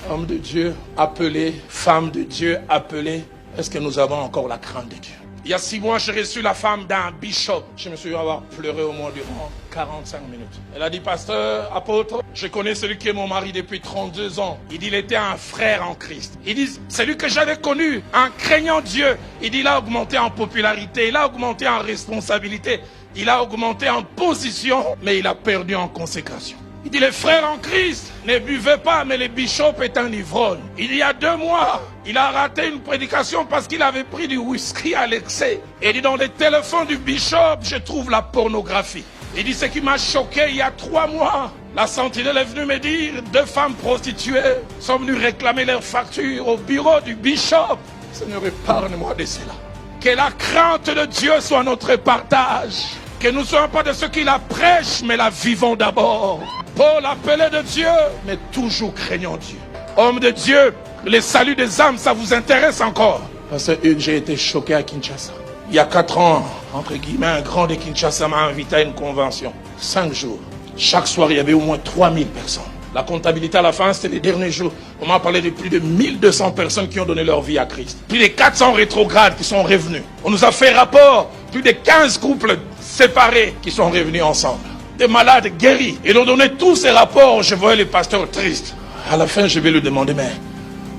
Homme de Dieu appelé, femme de Dieu appelée, est-ce que nous avons encore la crainte de Dieu? Il y a 6 mois, j'ai reçu la femme d'un bishop. Je me suis avoir pleuré au moins durant 45 minutes. Elle a dit, pasteur, apôtre, je connais celui qui est mon mari depuis 32 ans. Il dit, il était un frère en Christ. Il dit, celui que j'avais connu, en craignant Dieu. Il dit, il a augmenté en popularité, il a augmenté en responsabilité, il a augmenté en position, mais il a perdu en consécration. Il dit, les frères en Christ ne buvaient pas, mais le bishop est un ivrogne. Il y a 2 mois, il a raté une prédication parce qu'il avait pris du whisky à l'excès. Et il dit, dans les téléphones du bishop, je trouve la pornographie. Il dit, ce qui m'a choqué, il y a 3 mois, la sentinelle est venue me dire, 2 femmes prostituées sont venues réclamer leurs factures au bureau du bishop. Seigneur, épargne-moi de cela. Que la crainte de Dieu soit notre partage. Que nous ne soyons pas de ceux qui la prêchent, mais la vivons d'abord. Paul, appelé de Dieu, mais toujours craignant Dieu. Homme de Dieu, le salut des âmes, ça vous intéresse encore? Parce que j'ai été choqué à Kinshasa. Il y a 4 ans, entre guillemets, un grand de Kinshasa m'a invité à une convention. 5 jours. Chaque soir, il y avait au moins 3000 personnes. La comptabilité à la fin, c'était les derniers jours. On m'a parlé de plus de 1200 personnes qui ont donné leur vie à Christ. Plus de 400 rétrogrades qui sont revenus. On nous a fait rapport, plus de 15 couples séparés qui sont revenus ensemble. Des malades guéris. Ils ont donné tous ces rapports. Je voyais les pasteurs tristes. À la fin, je vais lui demander, mais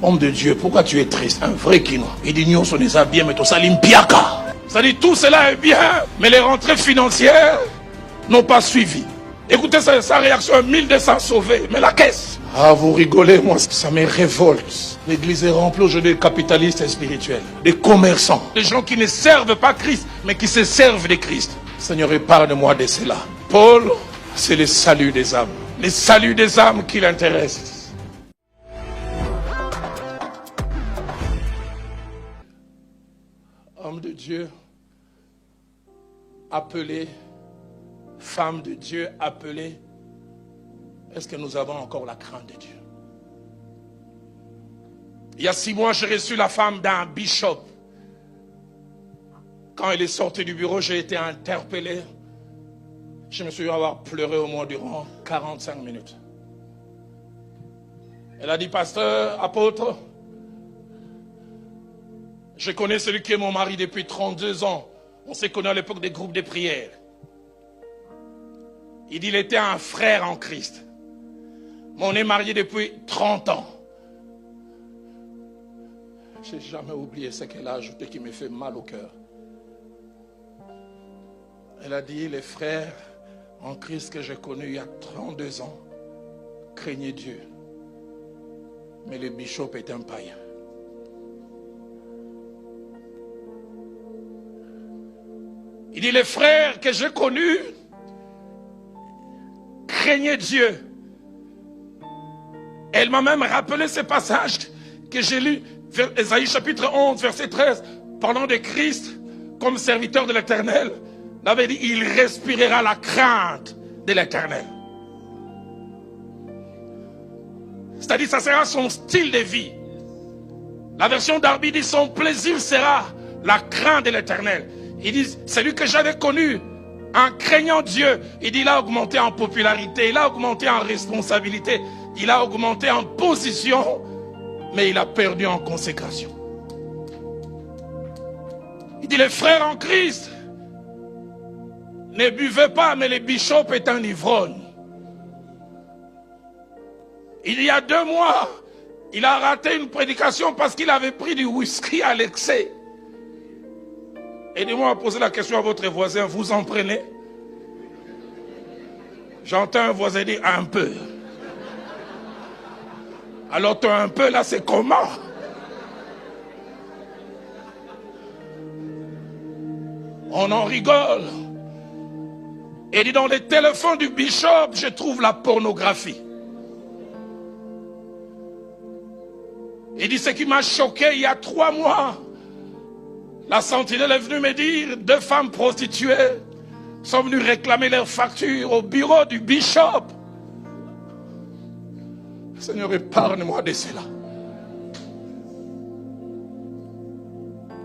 homme de Dieu, pourquoi tu es triste? Un vrai kino. Il dit, nous, on est bien, mais tout ça, l'impiaka. Ça dit, tout cela est bien, mais les rentrées financières n'ont pas suivi. Écoutez sa réaction, 1200 sauvés. Mais la caisse. Ah, vous rigolez, moi, ça me révolte. L'église est remplie aujourd'hui de capitalistes et spirituels, des commerçants, des gens qui ne servent pas Christ, mais qui se servent de Christ. Seigneur, épargne-moi de cela. Paul, c'est le salut des âmes. Le salut des âmes qui l'intéresse. Homme de Dieu, appelé, femme de Dieu appelée, est-ce que nous avons encore la crainte de Dieu? Il y a 6 mois, j'ai reçu la femme d'un bishop. Quand elle est sortie du bureau, j'ai été interpellé. Je me suis avoir pleuré au moins durant 45 minutes. Elle a dit, pasteur, apôtre, je connais celui qui est mon mari depuis 32 ans. On s'est connus à l'époque des groupes de prière. Il dit, il était un frère en Christ. Mais on est mariés depuis 30 ans. Je n'ai jamais oublié ce qu'elle a ajouté qui me fait mal au cœur. Elle a dit, les frères en Christ que j'ai connus il y a 32 ans craignaient Dieu. Mais le bishop est un païen. Il dit, les frères que j'ai connus craignaient Dieu. Elle m'a même rappelé ce passage que j'ai lu, Ésaïe chapitre 11, verset 13, parlant de Christ comme serviteur de l'Éternel. Il avait dit, il respirera la crainte de l'Éternel. C'est-à-dire, ça sera son style de vie. La version d'Arby dit, son plaisir sera la crainte de l'Éternel. Il dit, celui que j'avais connu, en craignant Dieu, il dit, il a augmenté en popularité, il a augmenté en responsabilité, il a augmenté en position, mais il a perdu en consécration. Il dit, les frères en Christ ne buvaient pas, mais le bishop est un ivrogne. Il y a 2 mois, il a raté une prédication parce qu'il avait pris du whisky à l'excès. Aidez-moi à poser la question à votre voisin, vous en prenez? J'entends un voisin dire un peu. Alors toi un peu là, c'est comment? On en rigole. Et dit, dans les téléphones du bishop, je trouve la pornographie. Il dit, ce qui m'a choqué, il y a 3 mois, la sentinelle est venue me dire, 2 femmes prostituées sont venues réclamer leurs factures au bureau du bishop. Seigneur, épargne-moi de cela.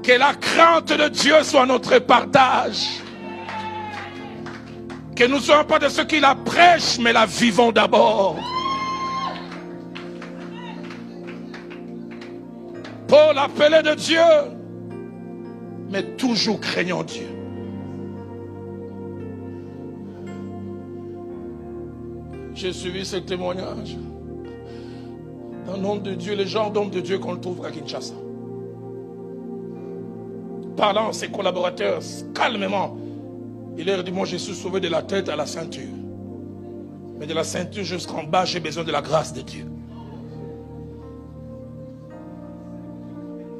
Que la crainte de Dieu soit notre partage. Que nous ne soyons pas de ceux qui la prêchent, mais la vivons d'abord. Paul appelé de Dieu, mais toujours craignant Dieu. J'ai suivi ce témoignage d'un homme de Dieu, le genre d'homme de Dieu qu'on trouve à Kinshasa. Parlant à ses collaborateurs, calmement, il leur dit, moi je suis sauvé de la tête à la ceinture. Mais de la ceinture jusqu'en bas, j'ai besoin de la grâce de Dieu.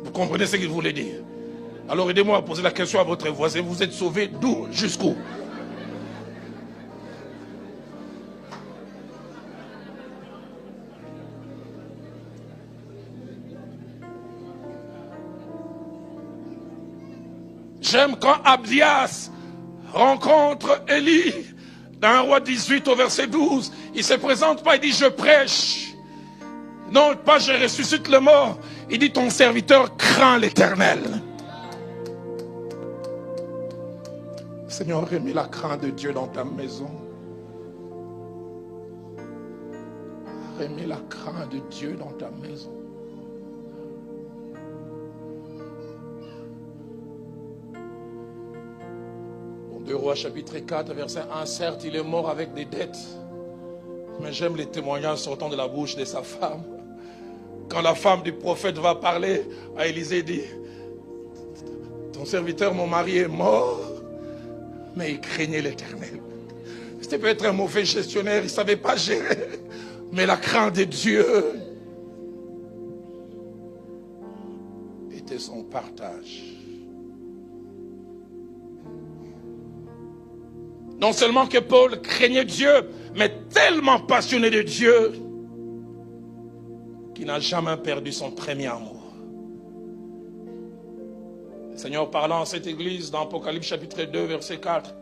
Vous comprenez ce qu'il voulait dire? Alors aidez-moi à poser la question à votre voisin, vous êtes sauvé d'où jusqu'où? J'aime quand Abdias rencontre Élie dans 1 Roi 18 au verset 12. Il ne se présente pas, il dit je prêche. Non, pas je ressuscite le mort. Il dit ton serviteur craint l'Éternel. Seigneur, remets la crainte de Dieu dans ta maison. Remets la crainte de Dieu dans ta maison. Dans 2 Rois chapitre 4 verset 1, certes il est mort avec des dettes, mais j'aime les témoignages sortant de la bouche de sa femme. Quand la femme du prophète va parler à Élisée, dit, ton serviteur, mon mari est mort, mais il craignait l'Éternel. C'était peut-être un mauvais gestionnaire, il ne savait pas gérer, mais la crainte de Dieu était son partage. Non seulement que Paul craignait Dieu, mais tellement passionné de Dieu, qu'il n'a jamais perdu son premier amour. Le Seigneur parlant à cette église dans Apocalypse chapitre 2 verset 4,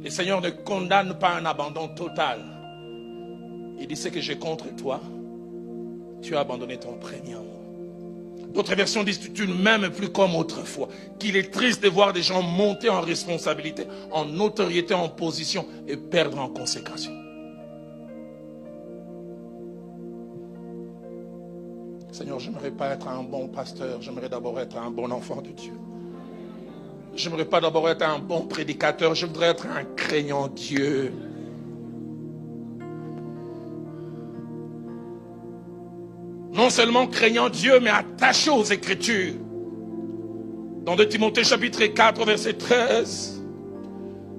le Seigneur ne condamne pas un abandon total. Il dit, ce que j'ai contre toi, tu as abandonné ton premier amour. D'autres versions disent, tu ne m'aimes plus comme autrefois. Qu'il est triste de voir des gens monter en responsabilité, en notoriété, en position et perdre en consécration. Seigneur, j'aimerais pas être un bon pasteur, j'aimerais d'abord être un bon enfant de Dieu. J'aimerais pas d'abord être un bon prédicateur, je voudrais être un craignant Dieu. Non seulement craignant Dieu, mais attaché aux Écritures. Dans 2 Timothée chapitre 4, verset 13,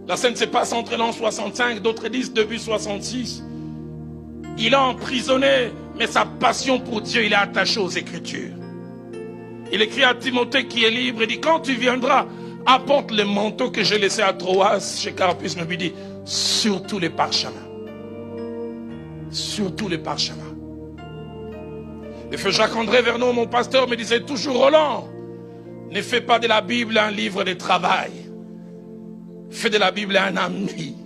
la scène se passe entre l'an 65, d'autres disent début 66. Il est emprisonné, mais sa passion pour Dieu, il est attaché aux Écritures. Il écrit à Timothée qui est libre, il dit, quand tu viendras, apporte le manteau que j'ai laissé à Troas, chez Carpus me dit, surtout les parchemins. Surtout les parchemins. Le feu Jacques-André Vernon, mon pasteur, me disait toujours, Roland, ne fais pas de la Bible un livre de travail. Fais de la Bible un ami.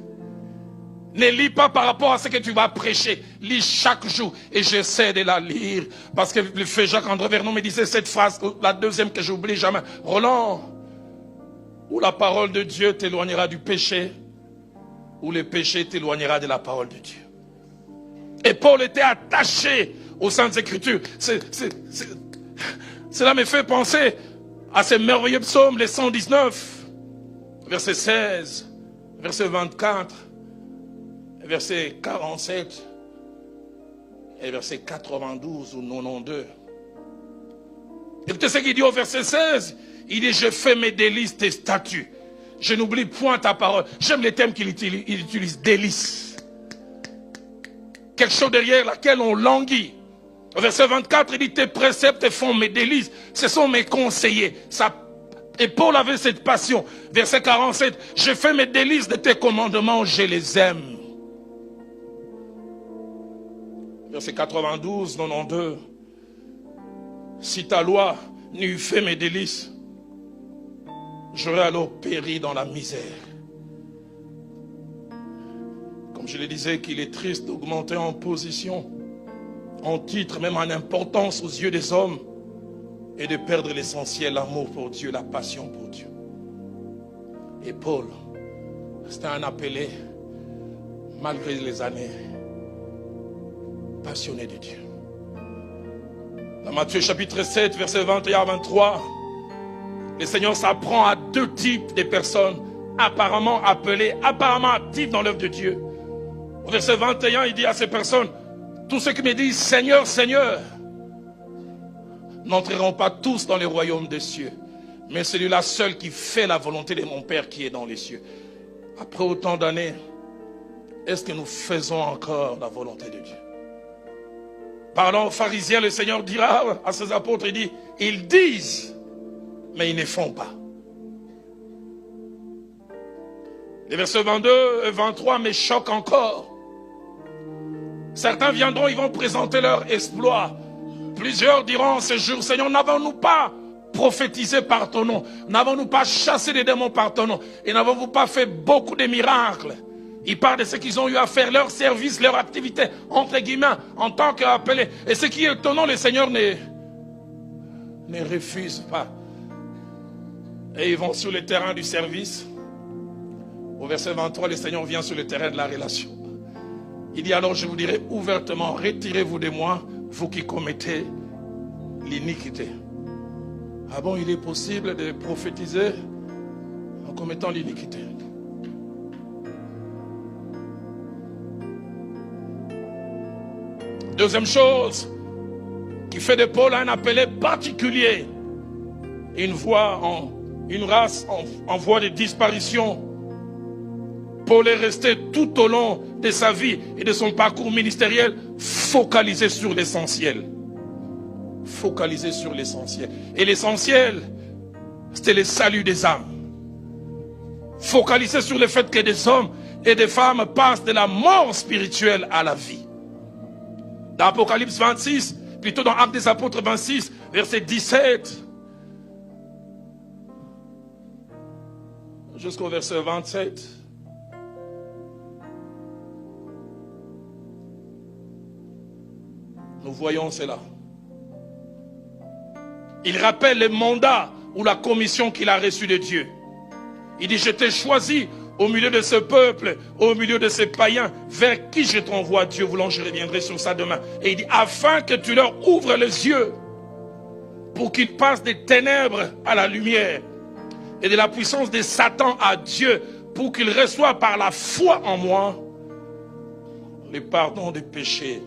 Ne lis pas par rapport à ce que tu vas prêcher. Lis chaque jour. Et j'essaie de la lire. Parce que le feu Jacques-André Vernon me disait cette phrase, la deuxième que j'oublie jamais. Roland, ou la parole de Dieu t'éloignera du péché, ou le péché t'éloignera de la parole de Dieu. Et Paul était attaché aux Saintes Écritures. Cela me fait penser à ces merveilleux psaumes, les 119, verset 16, verset 24, verset 47 et verset 92 ou 92. Écoutez ce qu'il dit au verset 16. Il dit, je fais mes délices, tes statuts. Je n'oublie point ta parole. J'aime les termes qu'il utilise, délices. Quelque chose derrière laquelle on languit. Au verset 24, il dit, tes préceptes font mes délices. Ce sont mes conseillers. Et Paul avait cette passion. Verset 47, je fais mes délices de tes commandements, je les aime. Verset 92, 92, si ta loi n'eût fait mes délices, j'aurais alors péri dans la misère. Comme je le disais, qu'il est triste d'augmenter en position, en titre, même en importance aux yeux des hommes, et de perdre l'essentiel, l'amour pour Dieu, la passion pour Dieu. Et Paul, c'était un appelé, malgré les années, passionné de Dieu. Dans Matthieu chapitre 7, versets 21 à 23, le Seigneur s'apprend à deux types de personnes apparemment appelées, apparemment actives dans l'œuvre de Dieu. Au verset 21, il dit à ces personnes, tous ceux qui me disent Seigneur, Seigneur, n'entreront pas tous dans le royaume des cieux, mais celui-là seul qui fait la volonté de mon Père qui est dans les cieux. Après autant d'années, est-ce que nous faisons encore la volonté de Dieu? Parlant aux pharisiens, le Seigneur dira à ses apôtres, il dit, ils disent, mais ils ne font pas. Les versets 22 et 23 me choquent encore. Certains viendront, ils vont présenter leur exploit. Plusieurs diront ce jour, Seigneur, n'avons-nous pas prophétisé par ton nom? N'avons-nous pas chassé des démons par ton nom? Et n'avons-nous pas fait beaucoup de miracles? Ils parlent de ce qu'ils ont eu à faire, leur service, leur activité, entre guillemets, en tant qu'appelés. Et ce qui est étonnant, le Seigneur ne refuse pas. Et ils vont sur le terrain du service. Au verset 23, le Seigneur vient sur le terrain de la relation. Il dit alors, je vous dirai ouvertement, retirez-vous de moi, vous qui commettez l'iniquité. Ah bon, il est possible de prophétiser en commettant l'iniquité? Deuxième chose qui fait de Paul un appelé particulier, une race en voie de disparition. Paul est resté tout au long de sa vie et de son parcours ministériel focalisé sur l'essentiel. Focalisé sur l'essentiel. Et l'essentiel, c'était le salut des âmes. Focalisé sur le fait que des hommes et des femmes passent de la mort spirituelle à la vie. Dans Apocalypse 26, plutôt dans Actes des Apôtres 26, verset 17, jusqu'au verset 27, nous voyons cela. Il rappelle le mandat ou la commission qu'il a reçue de Dieu. Il dit, je t'ai choisi au milieu de ce peuple, au milieu de ces païens, vers qui je t'envoie, Dieu voulant, je reviendrai sur ça demain. Et il dit, afin que tu leur ouvres les yeux, pour qu'ils passent des ténèbres à la lumière, et de la puissance de Satan à Dieu, pour qu'ils reçoivent par la foi en moi, le pardon des péchés,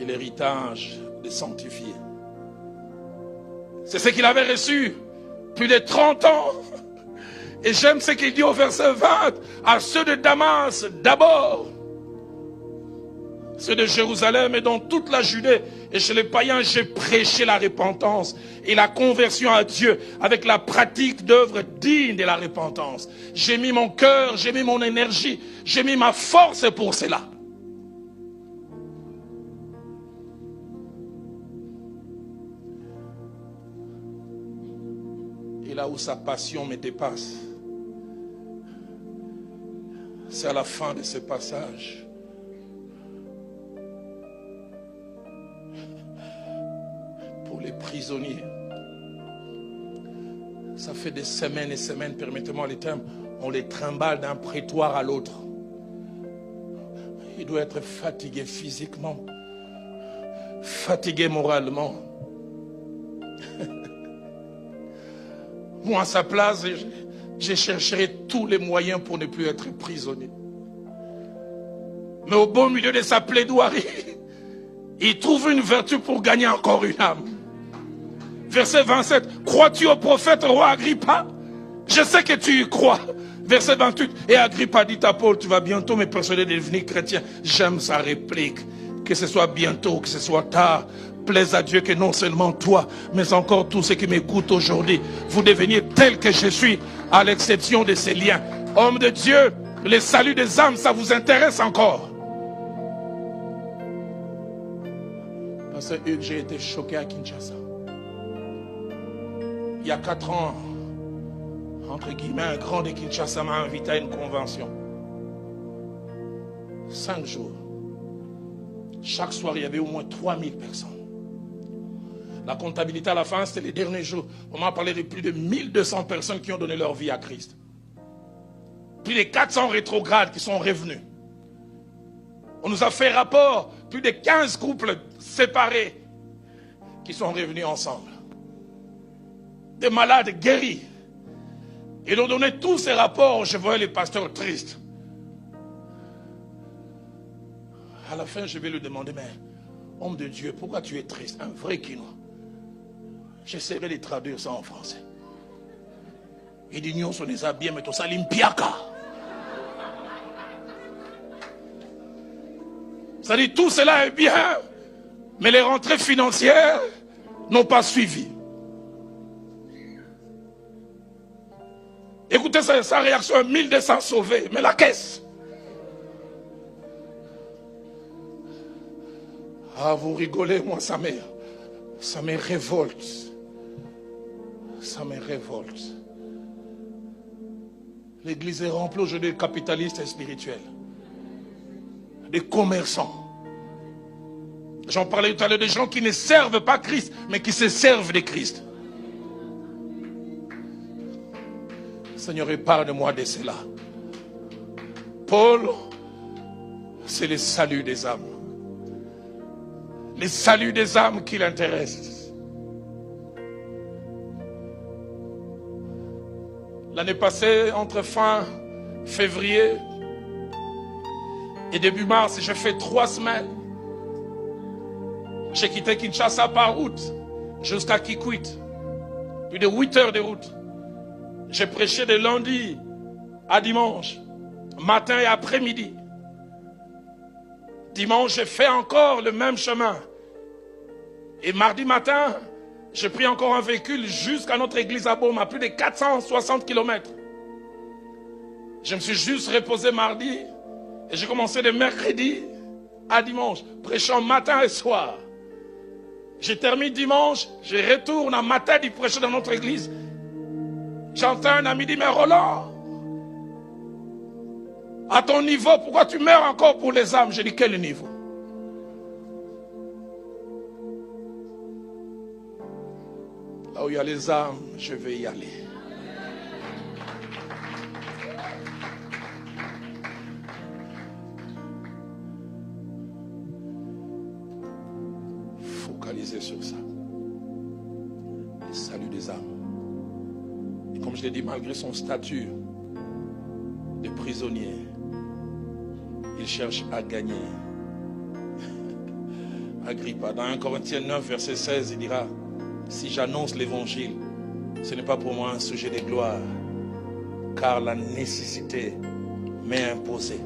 et l'héritage des sanctifiés. C'est ce qu'il avait reçu plus de 30 ans. Et j'aime ce qu'il dit au verset 20, à ceux de Damas d'abord, ceux de Jérusalem et dans toute la Judée. Et chez les païens, j'ai prêché la repentance et la conversion à Dieu avec la pratique d'œuvres dignes de la repentance. J'ai mis mon cœur, j'ai mis mon énergie, j'ai mis ma force pour cela. Et là où sa passion me dépasse, c'est à la fin de ce passage. Pour les prisonniers, ça fait des semaines et semaines, permettez-moi les termes, on les trimballe d'un prétoire à l'autre. Il doit être fatigué physiquement, fatigué moralement. Moi, à sa place, je chercherai tous les moyens pour ne plus être prisonnier. Mais au beau milieu de sa plaidoirie, il trouve une vertu pour gagner encore une âme. Verset 27, crois-tu au prophète roi Agrippa? Je sais que tu y crois. Verset 28, et Agrippa dit à Paul, tu vas bientôt me persuader de devenir chrétien. J'aime sa réplique. Que ce soit bientôt, que ce soit tard, plaise à Dieu que non seulement toi, mais encore tous ceux qui m'écoutent aujourd'hui, vous deveniez tel que je suis, à l'exception de ces liens. Homme de Dieu, le salut des âmes, ça vous intéresse encore? Parce que j'ai été choqué à Kinshasa. Il y a 4 ans, entre guillemets, un grand de Kinshasa m'a invité à une convention. 5 jours. Chaque soir, il y avait au moins 3000 personnes. La comptabilité à la fin, c'était les derniers jours. On m'a parlé de plus de 1200 personnes qui ont donné leur vie à Christ. Plus de 400 rétrogrades qui sont revenus. On nous a fait rapport, plus de 15 couples séparés qui sont revenus ensemble. Des malades guéris. Ils ont donné tous ces rapports. Je voyais les pasteurs tristes. À la fin, je vais lui demander, mais homme de Dieu, pourquoi tu es triste? Un vrai Kinois. J'essaierai de traduire ça en français. Il dit, nous sommes des habillés, mais tout ça, l'impiaka. Ça dit, tout cela est bien, mais les rentrées financières n'ont pas suivi. Écoutez sa réaction, 1200 sauvés, mais la caisse. Ah, vous rigolez, moi, ça me révolte. Ça me révolte. L'église est remplie aujourd'hui de capitalistes et spirituels. Des commerçants. J'en parlais tout à l'heure, des gens qui ne servent pas Christ, mais qui se servent de Christ. Seigneur, épargne-moi de cela. Paul, c'est le salut des âmes. Le salut des âmes qui l'intéresse. L'année passée, entre fin février et début mars, j'ai fait 3 semaines. J'ai quitté Kinshasa par route jusqu'à Kikwit. Plus de 8 heures de route. J'ai prêché de lundi à dimanche, matin et après-midi. Dimanche, j'ai fait encore le même chemin. Et mardi matin, j'ai pris encore un véhicule jusqu'à notre église à Baume, à plus de 460 km. Je me suis juste reposé mardi et j'ai commencé de mercredi à dimanche, prêchant matin et soir. J'ai terminé dimanche, je retourne à matin du prêcher dans notre église. J'entends un ami dire, mais Roland, à ton niveau, pourquoi tu meurs encore pour les âmes? J'ai dit, quel niveau? Là où il y a les âmes, je vais y aller. Focaliser sur ça. Le salut des âmes. Et comme je l'ai dit, malgré son statut de prisonnier, il cherche à gagner. Agrippa, dans 1 Corinthiens 9, verset 16, il dira, si j'annonce l'évangile, ce n'est pas pour moi un sujet de gloire, car la nécessité m'est imposée.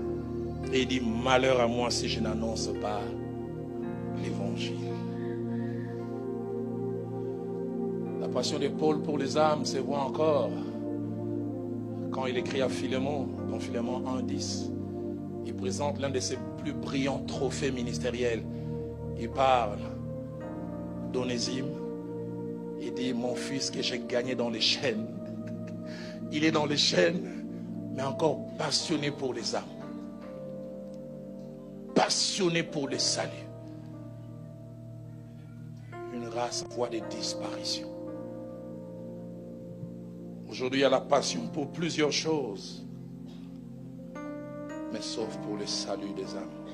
Et il dit, malheur à moi si je n'annonce pas l'évangile. La passion de Paul pour les âmes se voit encore quand il écrit à Philémon, dans Philémon 1,10. Il présente l'un de ses plus brillants trophées ministériels. Il parle d'Onésime. Il dit, mon fils que j'ai gagné dans les chaînes. Il est dans les chaînes, mais encore passionné pour les âmes. Passionné pour le salut. Une race en voie de disparition. Aujourd'hui, il y a la passion pour plusieurs choses, mais sauf pour le salut des âmes.